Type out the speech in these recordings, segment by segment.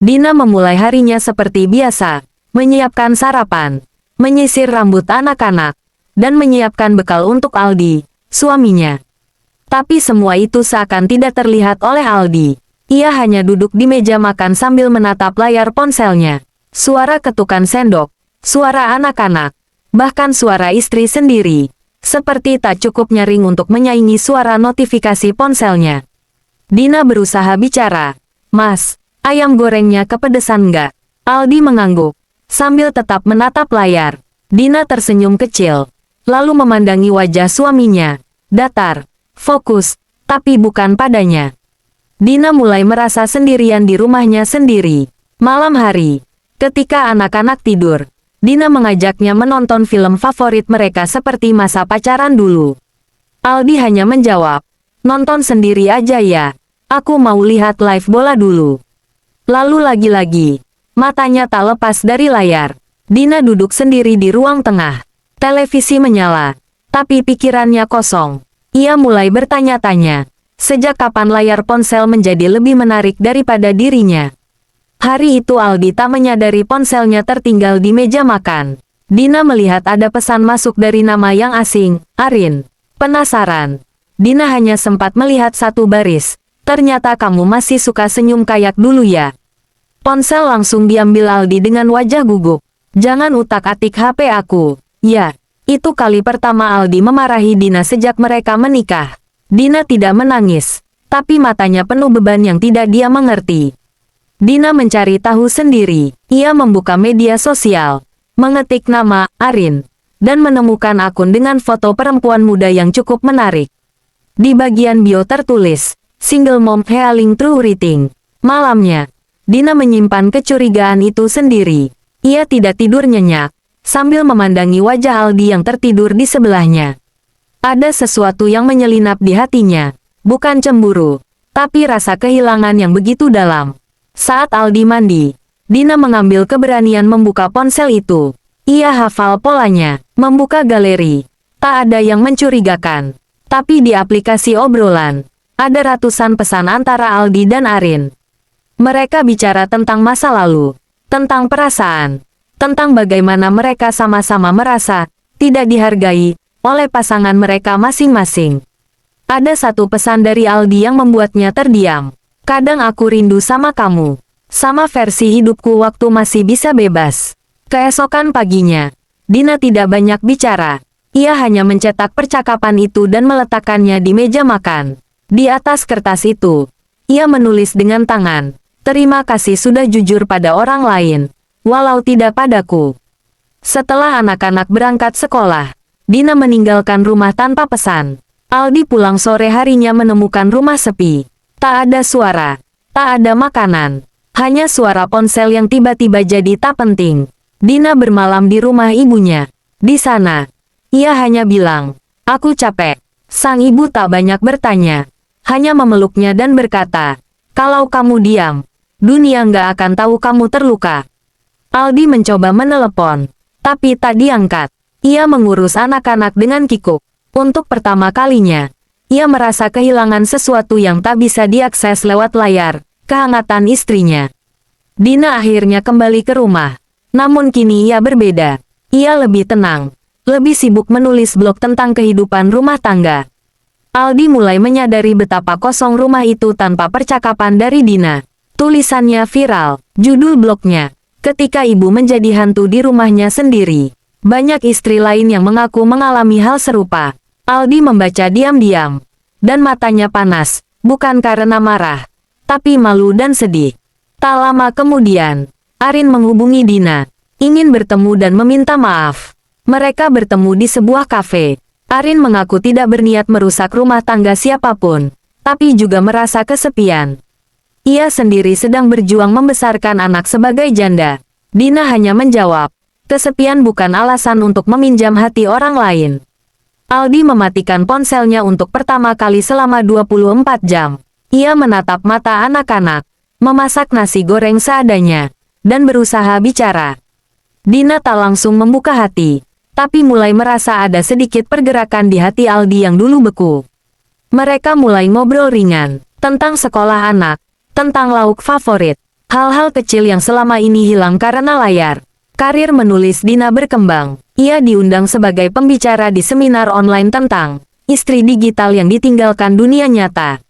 Dina memulai harinya seperti biasa, menyiapkan sarapan, menyisir rambut anak-anak, dan menyiapkan bekal untuk Aldi, suaminya. Tapi semua itu seakan tidak terlihat oleh Aldi. Ia hanya duduk di meja makan sambil menatap layar ponselnya. Suara ketukan sendok, suara anak-anak, bahkan suara istri sendiri. Seperti tak cukup nyaring untuk menyaingi suara notifikasi ponselnya. Dina berusaha bicara. "Mas, ayam gorengnya kepedesan nggak?" Aldi mengangguk, sambil tetap menatap layar. Dina tersenyum kecil, lalu memandangi wajah suaminya. Datar, fokus, tapi bukan padanya. Dina mulai merasa sendirian di rumahnya sendiri. Malam hari, ketika anak-anak tidur, Dina mengajaknya menonton film favorit mereka seperti masa pacaran dulu. Aldi hanya menjawab, "Nonton sendiri aja ya, aku mau lihat live bola dulu." Lalu lagi-lagi, matanya tak lepas dari layar. Dina duduk sendiri di ruang tengah. Televisi menyala, tapi pikirannya kosong. Ia mulai bertanya-tanya, sejak kapan layar ponsel menjadi lebih menarik daripada dirinya. Hari itu Aldi tak menyadari ponselnya tertinggal di meja makan. Dina melihat ada pesan masuk dari nama yang asing, Arin. Penasaran. Dina hanya sempat melihat satu baris. "Ternyata kamu masih suka senyum kayak dulu ya." Ponsel langsung diambil Aldi dengan wajah gugup. "Jangan utak-atik HP aku." Ya, itu kali pertama Aldi memarahi Dina sejak mereka menikah. Dina tidak menangis, tapi matanya penuh beban yang tidak dia mengerti. Dina mencari tahu sendiri. Ia membuka media sosial, mengetik nama Arin, dan menemukan akun dengan foto perempuan muda yang cukup menarik. Di bagian bio tertulis, "Single mom healing through writing." Malamnya, Dina menyimpan kecurigaan itu sendiri. Ia tidak tidur nyenyak, sambil memandangi wajah Aldi yang tertidur di sebelahnya. Ada sesuatu yang menyelinap di hatinya, bukan cemburu, tapi rasa kehilangan yang begitu dalam. Saat Aldi mandi, Dina mengambil keberanian membuka ponsel itu. Ia hafal polanya, membuka galeri. Tak ada yang mencurigakan. Tapi di aplikasi obrolan, ada ratusan pesan antara Aldi dan Arin. Mereka bicara tentang masa lalu, tentang perasaan, tentang bagaimana mereka sama-sama merasa tidak dihargai oleh pasangan mereka masing-masing. Ada satu pesan dari Aldi yang membuatnya terdiam. "Kadang aku rindu sama kamu, sama versi hidupku waktu masih bisa bebas." Keesokan paginya, Dina tidak banyak bicara. Ia hanya mencetak percakapan itu dan meletakkannya di meja makan. Di atas kertas itu, ia menulis dengan tangan, "Terima kasih sudah jujur pada orang lain, walau tidak padaku." Setelah anak-anak berangkat sekolah, Dina meninggalkan rumah tanpa pesan. Aldi pulang sore harinya menemukan rumah sepi. Tak ada suara, tak ada makanan, hanya suara ponsel yang tiba-tiba jadi tak penting. Dina bermalam di rumah ibunya. Di sana, ia hanya bilang, "Aku capek." Sang ibu tak banyak bertanya, hanya memeluknya dan berkata, "Kalau kamu diam, dunia nggak akan tahu kamu terluka." Aldi mencoba menelepon, tapi tak diangkat. Ia mengurus anak-anak dengan kikuk. Untuk pertama kalinya, ia merasa kehilangan sesuatu yang tak bisa diakses lewat layar, kehangatan istrinya. Dina akhirnya kembali ke rumah. Namun kini ia berbeda. Ia lebih tenang, lebih sibuk menulis blog tentang kehidupan rumah tangga. Aldi mulai menyadari betapa kosong rumah itu tanpa percakapan dari Dina. Tulisannya viral, judul blognya, "Ketika Ibu Menjadi Hantu di Rumahnya Sendiri." Banyak istri lain yang mengaku mengalami hal serupa. Aldi membaca diam-diam, dan matanya panas, bukan karena marah, tapi malu dan sedih. Tak lama kemudian, Arin menghubungi Dina, ingin bertemu dan meminta maaf. Mereka bertemu di sebuah kafe. Arin mengaku tidak berniat merusak rumah tangga siapapun, tapi juga merasa kesepian. Ia sendiri sedang berjuang membesarkan anak sebagai janda. Dina hanya menjawab, "Kesepian bukan alasan untuk meminjam hati orang lain." Aldi mematikan ponselnya untuk pertama kali selama 24 jam. Ia menatap mata anak-anak, memasak nasi goreng seadanya, dan berusaha bicara. Dina tak langsung membuka hati, tapi mulai merasa ada sedikit pergerakan di hati Aldi yang dulu beku. Mereka mulai ngobrol ringan, tentang sekolah anak, tentang lauk favorit, Hal-hal kecil yang selama ini hilang karena layar. Karir menulis Dina berkembang. Ia diundang sebagai pembicara di seminar online tentang istri digital yang ditinggalkan dunia nyata.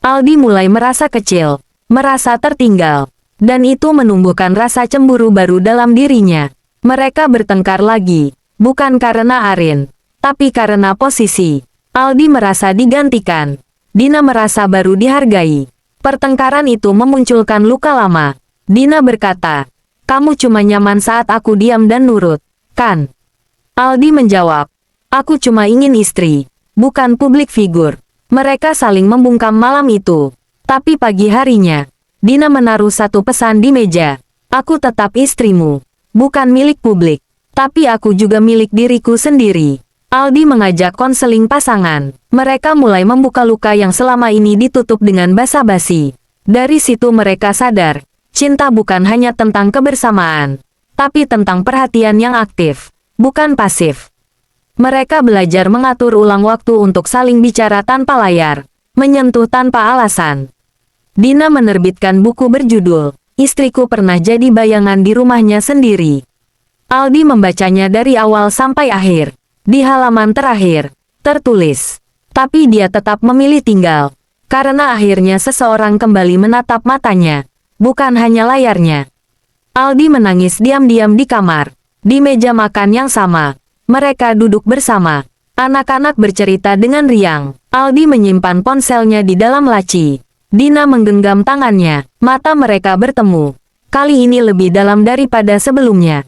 Aldi mulai merasa kecil, merasa tertinggal, dan itu menumbuhkan rasa cemburu baru dalam dirinya. Mereka bertengkar lagi, bukan karena Arin, tapi karena posisi. Aldi merasa digantikan. Dina merasa baru dihargai. Pertengkaran itu memunculkan luka lama. Dina berkata, "Kamu cuma nyaman saat aku diam dan nurut, kan?" Aldi menjawab, "Aku cuma ingin istri, bukan publik figur." Mereka saling membungkam malam itu. Tapi pagi harinya, Dina menaruh satu pesan di meja. "Aku tetap istrimu, bukan milik publik, tapi aku juga milik diriku sendiri." Aldi mengajak konseling pasangan. Mereka mulai membuka luka yang selama ini ditutup dengan basa-basi. Dari situ mereka sadar, cinta bukan hanya tentang kebersamaan, tapi tentang perhatian yang aktif, bukan pasif. Mereka belajar mengatur ulang waktu untuk saling bicara tanpa layar, menyentuh tanpa alasan. Dina menerbitkan buku berjudul, "Istriku Pernah Jadi Bayangan di Rumahnya Sendiri." Aldi membacanya dari awal sampai akhir. Di halaman terakhir, tertulis, "Tapi dia tetap memilih tinggal, karena akhirnya seseorang kembali menatap matanya, bukan hanya layarnya." Aldi menangis diam-diam di kamar. Di meja makan yang sama, mereka duduk bersama. Anak-anak bercerita dengan riang. Aldi menyimpan ponselnya di dalam laci. Dina menggenggam tangannya. Mata mereka bertemu. Kali ini lebih dalam daripada sebelumnya.